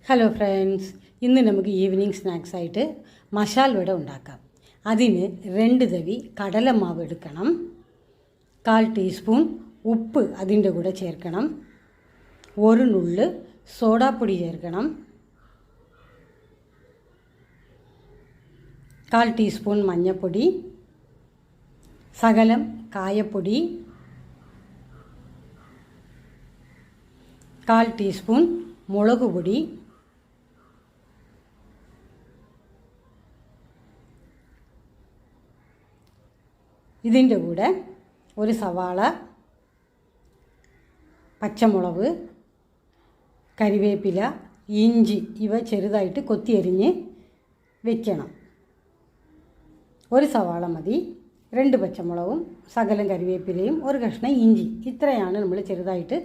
Hello friends, ഇന്ന് നമുക്ക് evening snacks ആയിട്ട് മസാല വട ഉണ്ടാക്കാം. അതിന് 2 തവി കടലമാവ് എടുക്കണം. 1/4 ടീസ്പൂൺ ഉപ്പ് അതിൻ്റെ കൂടെ ചേർക്കണം. 1 നുള്ള് സോഡാപ്പൊടി ചേർക്കണം. 1/4 ടീസ്പൂൺ മഞ്ഞൾപ്പൊടി, ശകലം കായപ്പൊടി, 1/4 ടീസ്പൂൺ മുളക് പൊടി, ഇതിൻ്റെ കൂടെ ഒരു സവാള, പച്ചമുളക്, കരിവേപ്പില, ഇഞ്ചി ഇവ ചെറുതായിട്ട് കൊത്തിയരിഞ്ഞ് വെക്കണം. ഒരു സവാള മതി, 2 പച്ചമുളകും ശകലം കരിവേപ്പിലയും 1 കഷ്ണം ഇഞ്ചി, ഇത്രയാണ് നമ്മൾ ചെറുതായിട്ട്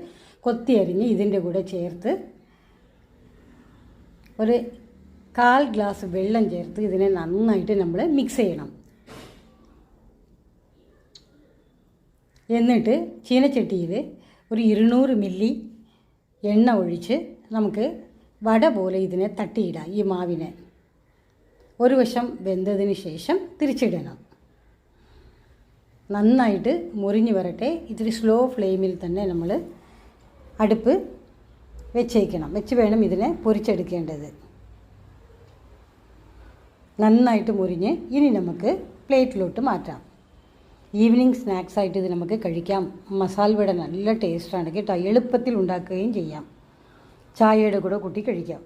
കൊത്തിയരിഞ്ഞ് ഇതിൻ്റെ കൂടെ ചേർത്ത് ഒരു 1/4 ഗ്ലാസ് വെള്ളം ചേർത്ത് ഇതിനെ നന്നായിട്ട് നമ്മൾ മിക്സ് ചെയ്യണം. എന്നിട്ട് ചീനച്ചട്ടിയിൽ ഒരു 200 മില്ലി എണ്ണ ഒഴിച്ച് നമുക്ക് വട പോലെ ഇതിനെ തട്ടിയിടാം. ഈ മാവിനെ ഒരു വശം വെന്തതിന് ശേഷം തിരിച്ചിടണം. നന്നായിട്ട് മുറിഞ്ഞ് വരട്ടെ. ഇത്തിരി സ്ലോ ഫ്ലെയിമിൽ തന്നെ നമ്മൾ അടുപ്പ് വെച്ച് വേണം ഇതിനെ പൊരിച്ചെടുക്കേണ്ടത്. നന്നായിട്ട് മുറിഞ്ഞ് ഇനി നമുക്ക് പ്ലേറ്റിലോട്ട് മാറ്റാം. ഈവനിങ് സ്നാക്സ് ആയിട്ട് ഇത് നമുക്ക് കഴിക്കാം. മസാല വട നല്ല ടേസ്റ്റാണ് കേട്ടോ. എളുപ്പത്തിൽ ഉണ്ടാക്കുകയും ചെയ്യാം. ചായയുടെ കൂടെ കൂട്ടി കഴിക്കാം.